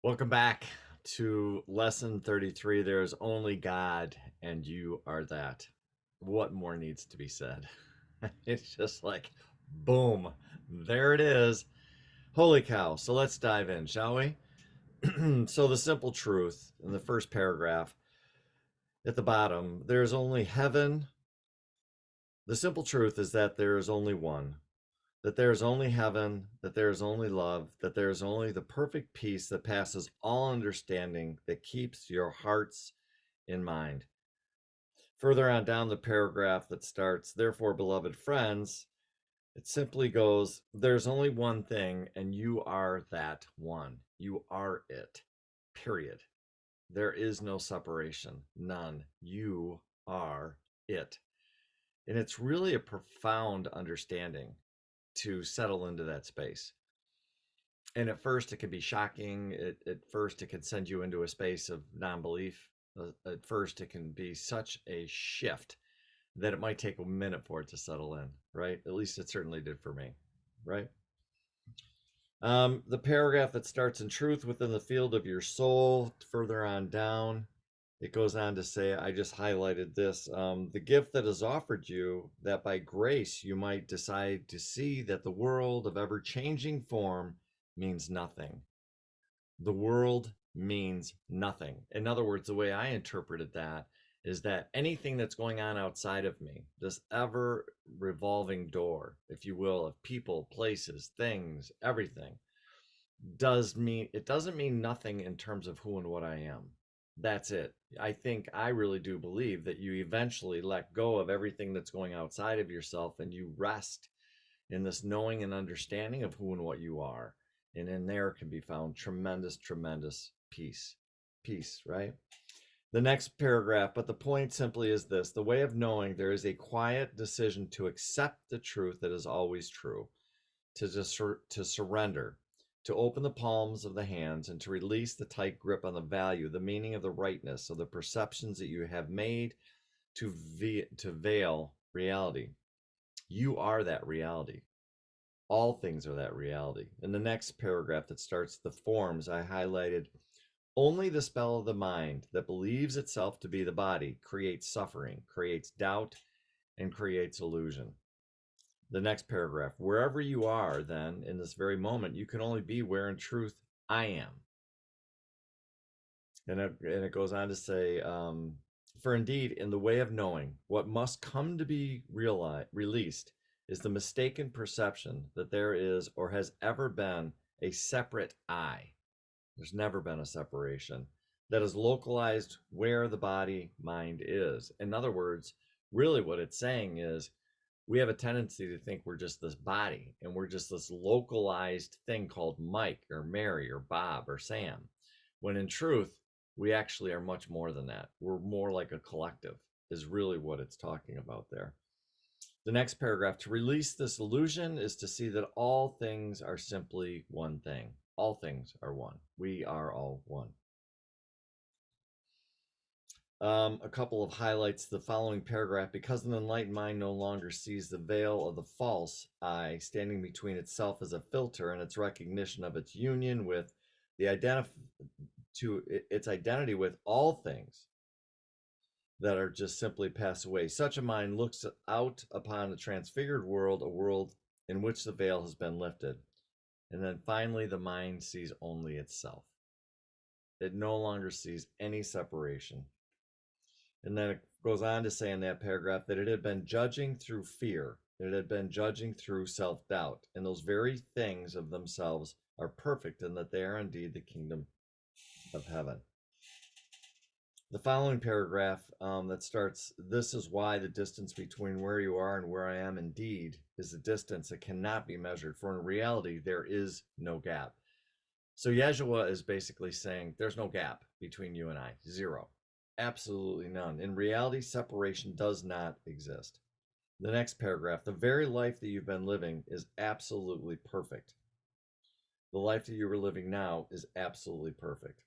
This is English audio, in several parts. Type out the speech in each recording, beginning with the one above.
Welcome back to lesson 33. There is only God, and you are that. What more needs to be said? It's just like, boom, there it is. Holy cow. So let's dive in, shall we? So, the simple truth in the first paragraph at the bottom, there's only heaven. The simple truth is that there is only one, that there is only heaven, that there is only love, that there is only the perfect peace that passes all understanding, that keeps your hearts in mind. Further on down the paragraph that starts, therefore, beloved friends, it simply goes, there's only one thing, and you are that one. You are it, period. There is no separation, none. You are it. And it's really a profound understanding to settle into that space. And at first, it can be shocking. At first, it can send you into a space of non belief. At first, it can be such a shift that it might take a minute for it to settle in, right? At least it certainly did for me, right? The paragraph that starts in truth within the field of your soul, further on down, it goes on to say, I just highlighted this, the gift that is offered you, that by grace you might decide to see that the world of ever changing form means nothing. The world means nothing. In other words, the way I interpreted that is that anything that's going on outside of me, this ever revolving door, if you will, of people, places, things, everything, doesn't mean nothing in terms of who and what I am. That's it. I really do believe that you eventually let go of everything that's going outside of yourself and you rest in this knowing and understanding of who and what you are. And in there can be found tremendous, tremendous peace. Peace, right? The next paragraph, but the point simply is this: the way of knowing, there is a quiet decision to accept the truth that is always true, to surrender, to open the palms of the hands, and to release the tight grip on the value, the meaning of the rightness of the perceptions that you have made to veil reality. You are that reality. All things are that reality. In the next paragraph that starts the forms, I highlighted only the spell of the mind that believes itself to be the body creates suffering, creates doubt, and creates illusion. The next paragraph, wherever you are, then, in this very moment, you can only be where in truth I am. And it goes on to say, for indeed, in the way of knowing, what must come to be released is the mistaken perception that there is or has ever been a separate I. There's never been a separation that is localized where the body mind is. In other words, really what it's saying is we have a tendency to think we're just this body and we're just this localized thing called Mike or Mary or Bob or Sam, when in truth, we actually are much more than that. We're more like a collective, is really what it's talking about there. The next paragraph, to release this illusion is to see that all things are simply one thing. All things are one. We are all one. A couple of highlights. The following paragraph, because an enlightened mind no longer sees the veil of the false I standing between itself as a filter and its recognition of its union with the its identity with all things that are just simply pass away. Such a mind looks out upon a transfigured world, a world in which the veil has been lifted. And then finally, the mind sees only itself. It no longer sees any separation. And then it goes on to say in that paragraph that it had been judging through fear, it had been judging through self doubt. And those very things of themselves are perfect, and that they are indeed the kingdom of heaven. The following paragraph that starts, this is why the distance between where you are and where I am indeed is a distance that cannot be measured, for in reality, there is no gap. So Yeshua is basically saying there's no gap between you and I, zero. Absolutely none. In reality, separation does not exist. The next paragraph, the very life that you've been living is absolutely perfect. The life that you are living now is absolutely perfect.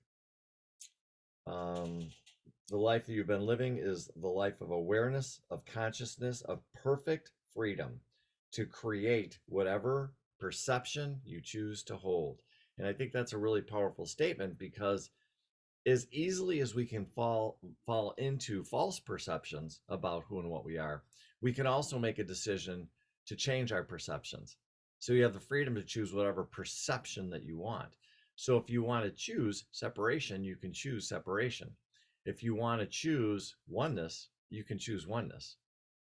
The life that you've been living is the life of awareness, of consciousness, of perfect freedom to create whatever perception you choose to hold. And I think that's a really powerful statement, because as easily as we can fall into false perceptions about who and what we are, we can also make a decision to change our perceptions. So you have the freedom to choose whatever perception that you want. So if you want to choose separation, you can choose separation. If you want to choose oneness, you can choose oneness,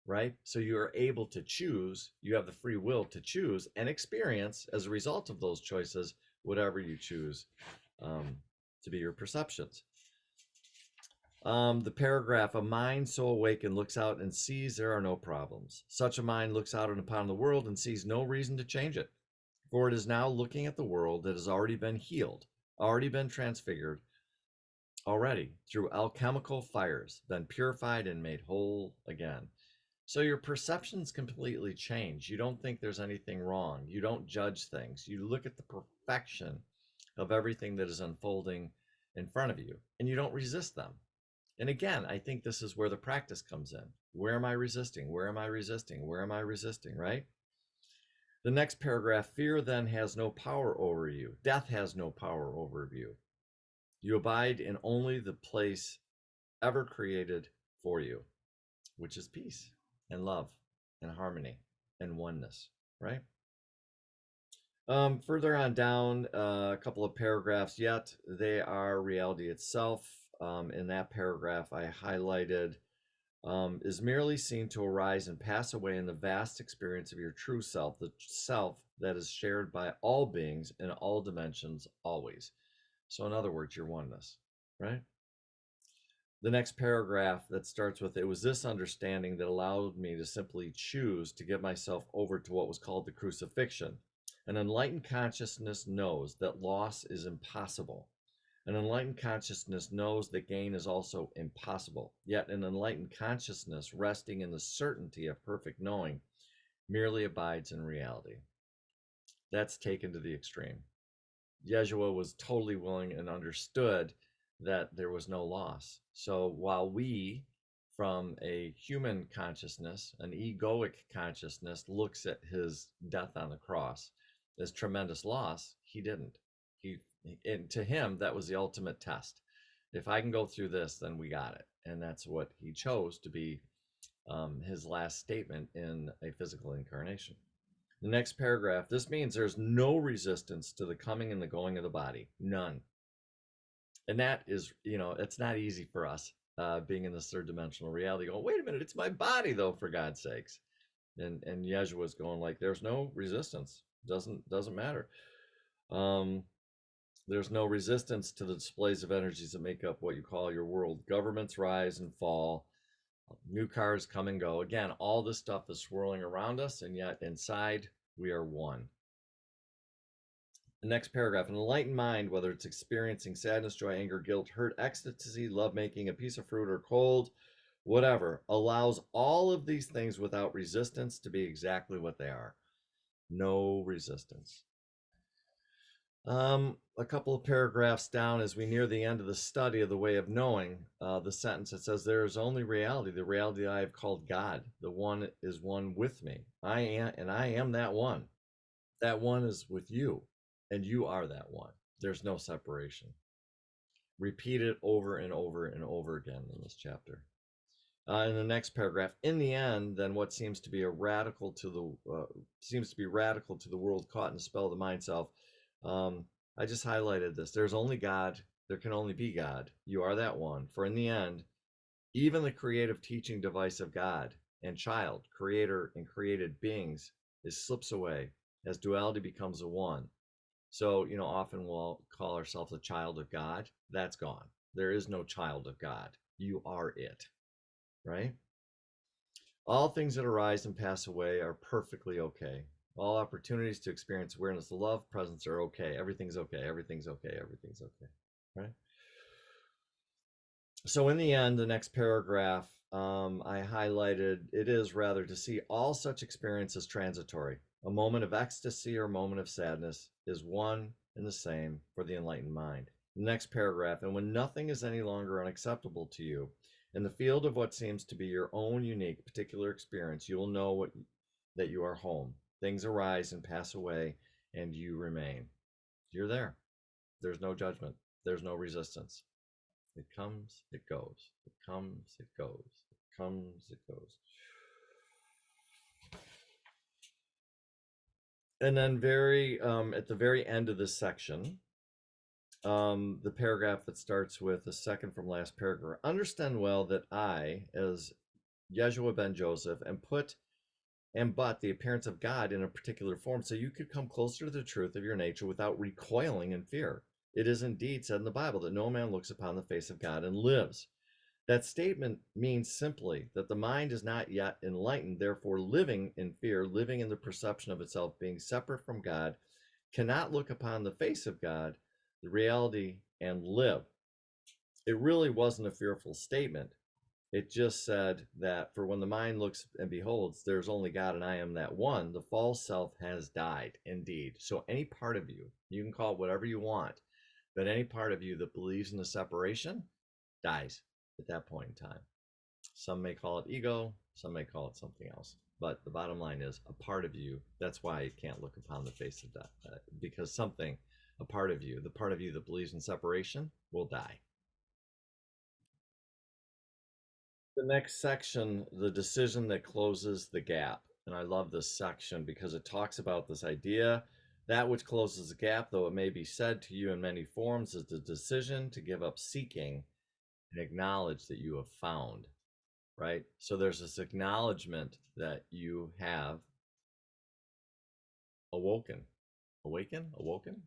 right? So you are able to choose, you have the free will to choose and experience as a result of those choices whatever you choose to be your perceptions. The paragraph, a mind so awakened looks out and sees there are no problems. Such a mind looks out upon the world and sees no reason to change it. For it is now looking at the world that has already been healed, already been transfigured, already through alchemical fires, been purified and made whole again. So your perceptions completely change. You don't think there's anything wrong. You don't judge things. You look at the perfection of everything that is unfolding in front of you, and you don't resist them. And again, I think this is where the practice comes in. Where am I resisting? Where am I resisting? Where am I resisting, right? The next paragraph, fear then has no power over you. Death has no power over you. You abide in only the place ever created for you, which is peace and love and harmony and oneness, right? Further on down, a couple of paragraphs yet, they are reality itself. In that paragraph, I highlighted is merely seen to arise and pass away in the vast experience of your true self, the self that is shared by all beings in all dimensions always. So, in other words, your oneness, right? The next paragraph that starts with, it was this understanding that allowed me to simply choose to give myself over to what was called the crucifixion. An enlightened consciousness knows that loss is impossible. An enlightened consciousness knows that gain is also impossible. Yet an enlightened consciousness resting in the certainty of perfect knowing merely abides in reality. That's taken to the extreme. Yeshua was totally willing and understood that there was no loss. So while we, from a human consciousness, an egoic consciousness, looks at his death on the cross as tremendous loss, he didn't. And to him, that was the ultimate test. If I can go through this, then we got it. And that's what he chose to be his last statement in a physical incarnation. The next paragraph, this means there's no resistance to the coming and the going of the body. None. And that is, it's not easy for us being in this third dimensional reality going, wait a minute, it's my body though, for God's sakes. And Yeshua's going like, there's no resistance. Doesn't matter. There's no resistance to the displays of energies that make up what you call your world. Governments rise and fall. New cars come and go. Again, all this stuff is swirling around us, and yet inside we are one. The next paragraph, an enlightened mind, whether it's experiencing sadness, joy, anger, guilt, hurt, ecstasy, lovemaking, a piece of fruit, or cold, whatever, allows all of these things without resistance to be exactly what they are. No resistance. A couple of paragraphs down, as we near the end of the study of the way of knowing, the sentence that says, there is only reality, the reality I have called God. The one is one with me. I am that one. That one is with you, and you are that one. There's no separation. Repeat it over and over and over again in this chapter. In the next paragraph, in the end, then what seems to be radical to the world caught in the spell of the mind self. I just highlighted this. There's only God. There can only be God. You are that one. For in the end, even the creative teaching device of God and child, creator and created beings, slips away as duality becomes a one. So, often we'll call ourselves a child of God. That's gone. There is no child of God. You are it, right? All things that arise and pass away are perfectly okay. All opportunities to experience awareness of love, presence are okay. Everything's okay. Everything's okay. Everything's okay. Right? So in the end, the next paragraph, I highlighted, it is rather to see all such experience as transitory. A moment of ecstasy or a moment of sadness is one and the same for the enlightened mind. The next paragraph, and when nothing is any longer unacceptable to you, in the field of what seems to be your own unique particular experience, you will know that you are home. Things arise and pass away, and you remain. You're there. There's no judgment. There's no resistance. It comes, it goes. It comes, it goes. It comes, it goes. And then very at the very end of this section, the paragraph that starts with the second from last paragraph. Understand well that I, as Yeshua ben Joseph, am but the appearance of God in a particular form, so you could come closer to the truth of your nature without recoiling in fear. It is indeed said in the Bible that no man looks upon the face of God and lives. That statement means simply that the mind is not yet enlightened, therefore, living in fear, living in the perception of itself being separate from God, cannot look upon the face of God, the reality, and live. It really wasn't a fearful statement. It just said that for when the mind looks and beholds, there's only God and I am that one, the false self has died indeed. So any part of you, you can call it whatever you want, but any part of you that believes in the separation dies at that point in time. Some may call it ego, some may call it something else. But the bottom line is a part of you, that's why it can't look upon the face of death, because something, a part of you, the part of you that believes in separation, will die. The next section, the decision that closes the gap. And I love this section because it talks about this idea that which closes the gap, though it may be said to you in many forms, is the decision to give up seeking and acknowledge that you have found, right? So there's this acknowledgement that you have awoken. Awoken?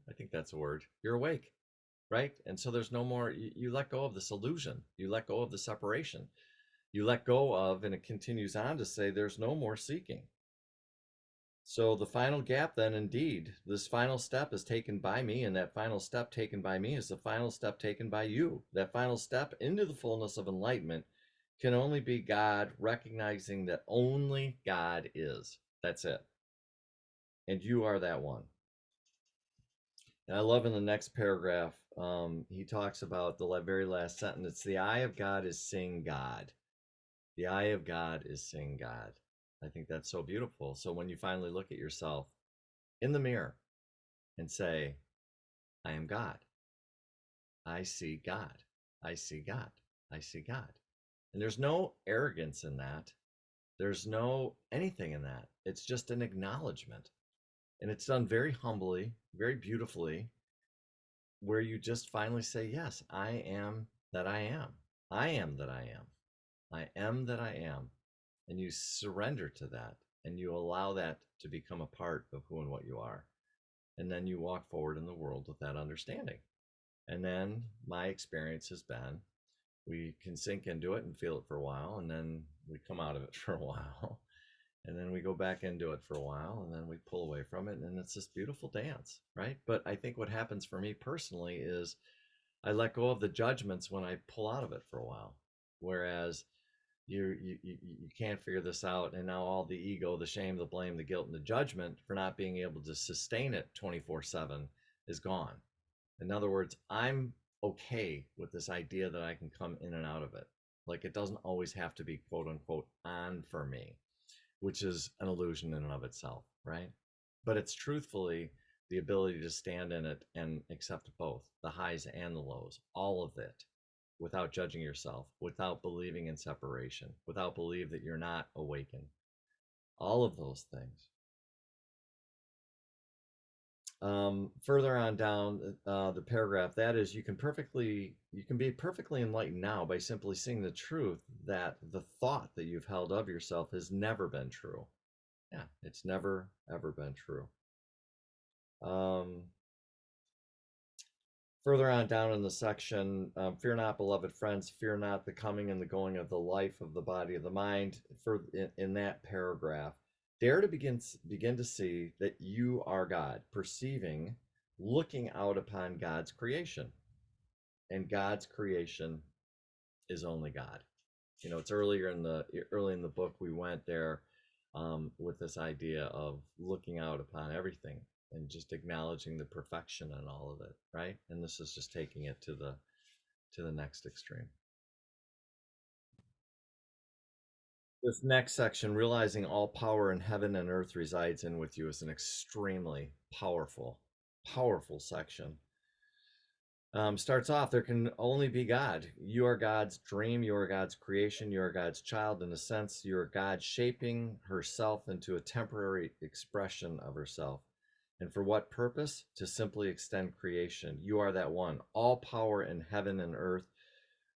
I think that's a word. You're awake, right? And so there's no more, you let go of this illusion. You let go of the separation. You let go of, and it continues on to say, there's no more seeking. So the final gap, then, indeed, this final step is taken by me, and that final step taken by me is the final step taken by you. That final step into the fullness of enlightenment can only be God recognizing that only God is. That's it. And you are that one. And I love in the next paragraph, he talks about the very last sentence. It's the eye of God is seeing God. The eye of God is seeing God. I think that's so beautiful. So when you finally look at yourself in the mirror and say, I am God, I see God, I see God, I see God. And there's no arrogance in that. There's no anything in that. It's just an acknowledgement. And it's done very humbly, very beautifully, where you just finally say, yes, I am that I am. I am that I am. I am that I am. And you surrender to that and you allow that to become a part of who and what you are. And then you walk forward in the world with that understanding. And then my experience has been we can sink into it and feel it for a while, and then we come out of it for a while, and then we go back into it for a while, and then we pull away from it, and it's this beautiful dance, right? But I think what happens for me personally is I let go of the judgments when I pull out of it for a while, whereas you can't figure this out, and now all the ego, the shame, the blame, the guilt, and the judgment for not being able to sustain it 24/7 is gone. In other words, I'm okay with this idea that I can come in and out of it. Like it doesn't always have to be quote unquote on for me, which is an illusion in and of itself, right? But it's truthfully the ability to stand in it and accept both the highs and the lows, all of it, without judging yourself, without believing in separation, without believe that you're not awakened. All of those things. Further on down the paragraph, that is, you can be perfectly enlightened now by simply seeing the truth that the thought that you've held of yourself has never been true. Yeah, it's never ever been true. Further on down in the section, fear not, beloved friends, fear not the coming and the going of the life of the body of the mind. In that paragraph, dare to begin to see that you are God, perceiving, looking out upon God's creation, and God's creation is only God. You know, it's early in the book we went there with this idea of looking out upon everything and just acknowledging the perfection in all of it, right? And this is just taking it to the next extreme. This next section, realizing all power in heaven and earth resides in with you, is an extremely powerful Powerful section. Starts off, there can only be God. You are God's dream. You are God's creation. You are God's child. In a sense, you are God shaping herself into a temporary expression of herself. And for what purpose? To simply extend creation. You are that one. All power in heaven and earth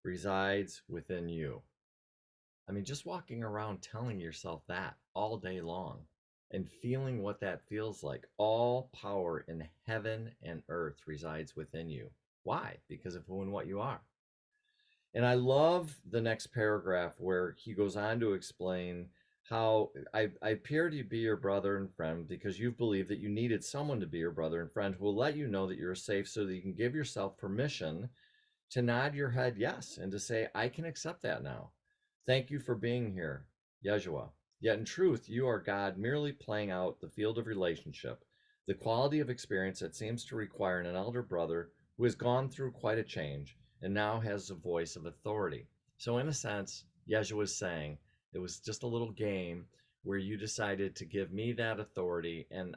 resides within you. I mean, just walking around telling yourself that all day long and feeling what that feels like. All power in heaven and earth resides within you. Why? Because of who and what you are. And I love the next paragraph where he goes on to explain how I appear to be your brother and friend because you've believed that you needed someone to be your brother and friend who will let you know that you're safe so that you can give yourself permission to nod your head yes and to say, I can accept that now. Thank you for being here, Yeshua. Yet in truth, you are God merely playing out the field of relationship, the quality of experience that seems to require an elder brother who has gone through quite a change and now has a voice of authority. So, in a sense, Yeshua is saying it was just a little game where you decided to give me that authority, and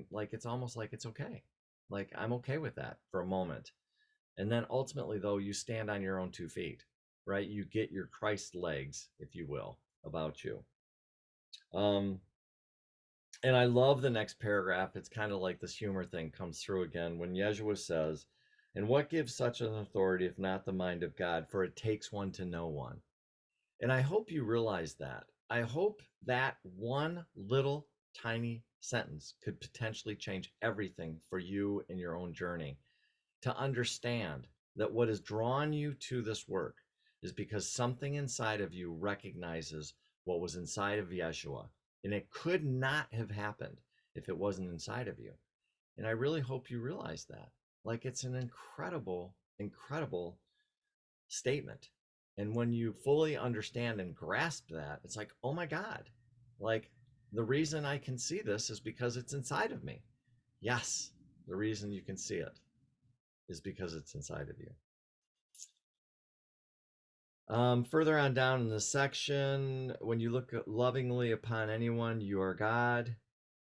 like it's almost like it's okay. Like I'm okay with that for a moment. And then ultimately, though, you stand on your own 2 feet, right? You get your Christ legs, if you will, about you. Um, and I love the next paragraph. It's kind of like this humor thing comes through again when Yeshua says, and what gives such an authority if not the mind of God? For it takes one to know one. And I hope you realize that. I hope that one little tiny sentence could potentially change everything for you in your own journey. To understand that what has drawn you to this work is because something inside of you recognizes what was inside of Yeshua. And it could not have happened if it wasn't inside of you. And I really hope you realize that. Like it's an incredible, incredible statement. And when you fully understand and grasp that, it's like, oh my God, like the reason I can see this is because it's inside of me. Yes, the reason you can see it is because it's inside of you. Further on down in the section, when you look lovingly upon anyone, you are God,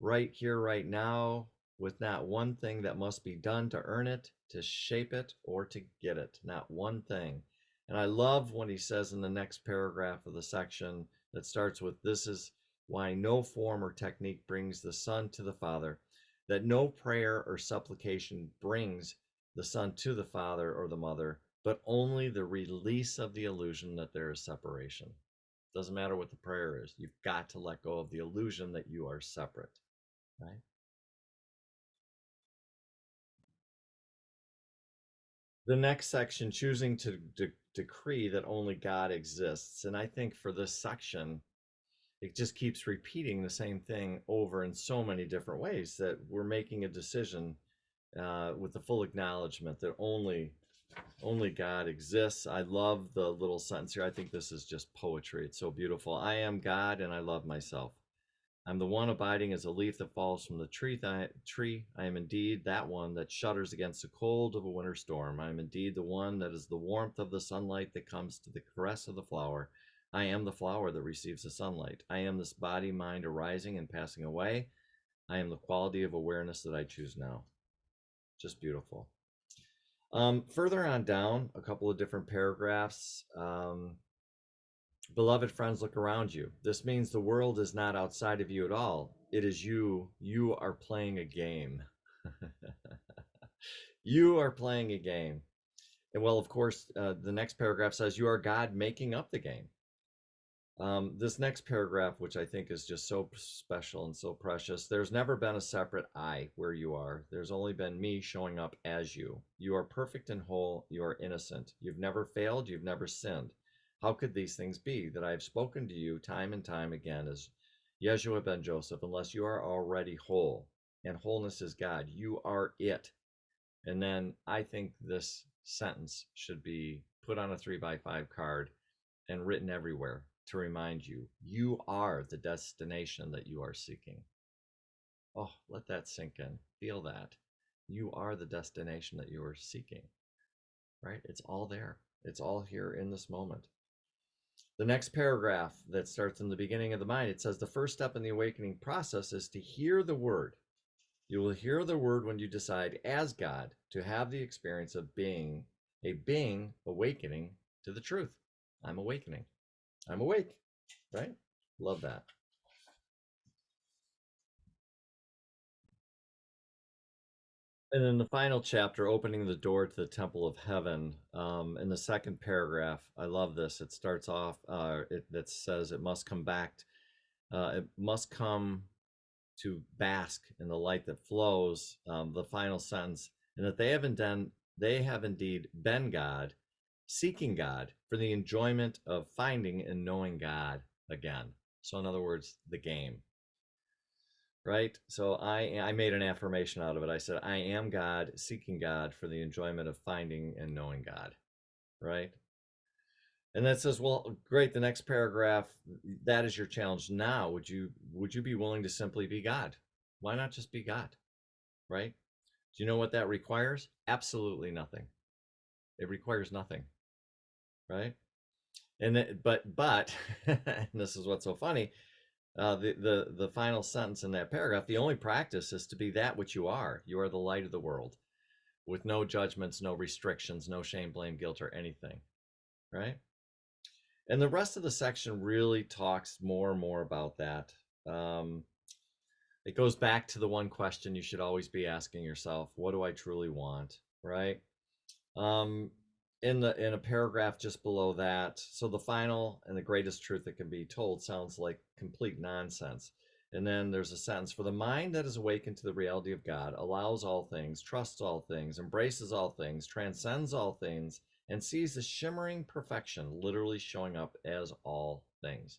right here, right now, with not one thing that must be done to earn it, to shape it, or to get it. Not one thing. And I love what he says in the next paragraph of the section that starts with, this is why no form or technique brings the Son to the Father, that no prayer or supplication brings the Son to the Father or the Mother, but only the release of the illusion that there is separation. Doesn't matter what the prayer is, you've got to let go of the illusion that you are separate, right? The next section, choosing to decree that only God exists. And I think for this section, it just keeps repeating the same thing over in so many different ways that we're making a decision with the full acknowledgement that only God exists. I love the little sentence here. I think this is just poetry. It's so beautiful. I am God and I love myself. I'm the one abiding as a leaf that falls from the tree. I am indeed that one that shudders against the cold of a winter storm. I am indeed the one that is the warmth of the sunlight that comes to the caress of the flower. I am the flower that receives the sunlight. I am this body, mind arising and passing away. I am the quality of awareness that I choose now. Just beautiful. Further on down, a couple of different paragraphs. Beloved friends, look around you. This means the world is not outside of you at all. It is you. You are playing a game. You are playing a game. And well, of course, the next paragraph says, you are God making up the game. This next paragraph, which I think is just so special and so precious, there's never been a separate I where you are. There's only been me showing up as you. You are perfect and whole. You are innocent. You've never failed. You've never sinned. How could these things be that I have spoken to you time and time again as Yeshua ben Joseph, unless you are already whole? And wholeness is God. You are it. And then I think this sentence should be put on a 3x5 card and written everywhere to remind you, you are the destination that you are seeking. Oh, let that sink in. Feel that. You are the destination that you are seeking, right? It's all there. It's all here in this moment. The next paragraph that starts in the beginning of the mind, it says the first step in the awakening process is to hear the word. You will hear the word when you decide as God to have the experience of being a being awakening to the truth. I'm awakening. I'm awake, right? Love that. And in the final chapter, opening the door to the temple of heaven, in the second paragraph, I love this. It starts off, that says it must come back, it must come to bask in the light that flows. The final sentence, and that they have indeed been God, seeking God for the enjoyment of finding and knowing God again. So, in other words, the game, right? So I made an affirmation out of it. I said, I am God, seeking God for the enjoyment of finding and knowing God, right? And that says, well, great. The next paragraph, that is your challenge now. Would you be willing to simply be God? Why not just be God, right? Do you know what that requires? Absolutely nothing. It requires nothing, right? And but and this is what's so funny. The final sentence in that paragraph, the only practice is to be that which you are. You are the light of the world, with no judgments, no restrictions, no shame, blame, guilt, or anything, right? And the rest of the section really talks more and more about that. It goes back to the one question you should always be asking yourself: what do I truly want, right? Um, in a paragraph just below that, so the final and the greatest truth that can be told sounds like complete nonsense. And then there's a sentence: for the mind that is awakened to the reality of God allows all things, trusts all things, embraces all things, transcends all things, and sees the shimmering perfection literally showing up as all things.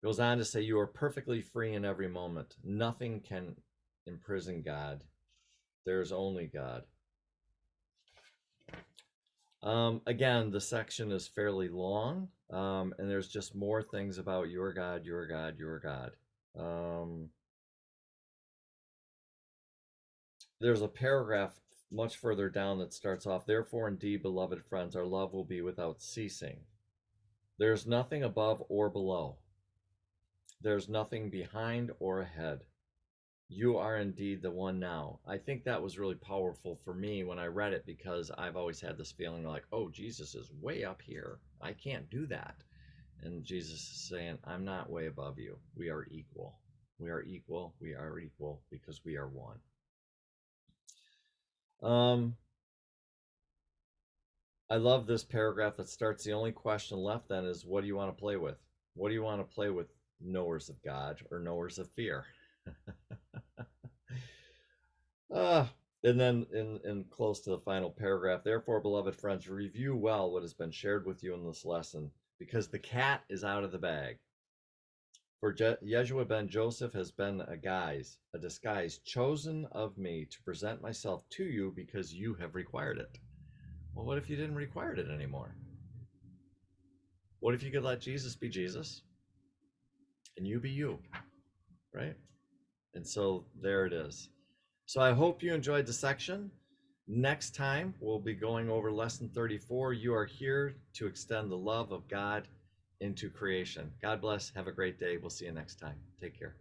Goes on to say, you are perfectly free in every moment. Nothing can imprison God. There's only God. Again, the section is fairly long, and there's just more things about your God, your God, your God. There's a paragraph much further down that starts off, therefore, indeed, beloved friends, our love will be without ceasing. There's nothing above or below. There's nothing behind or ahead. You are indeed the one now. I think that was really powerful for me when I read it, because I've always had this feeling like, oh, Jesus is way up here. I can't do that. And Jesus is saying, I'm not way above you. We are equal. We are equal. We are equal because we are one. I love this paragraph that starts, the only question left then is, what do you want to play with? What do you want to play with, knowers of God or knowers of fear? And then in close to the final paragraph, therefore, beloved friends, review well what has been shared with you in this lesson, because the cat is out of the bag. For Yeshua ben Joseph has been a disguise chosen of me to present myself to you because you have required it. Well, what if you didn't require it anymore? What if you could let Jesus be Jesus and you be you, right? And so there it is. So I hope you enjoyed the section. Next time, we'll be going over lesson 34. You are here to extend the love of God into creation. God bless. Have a great day. We'll see you next time. Take care.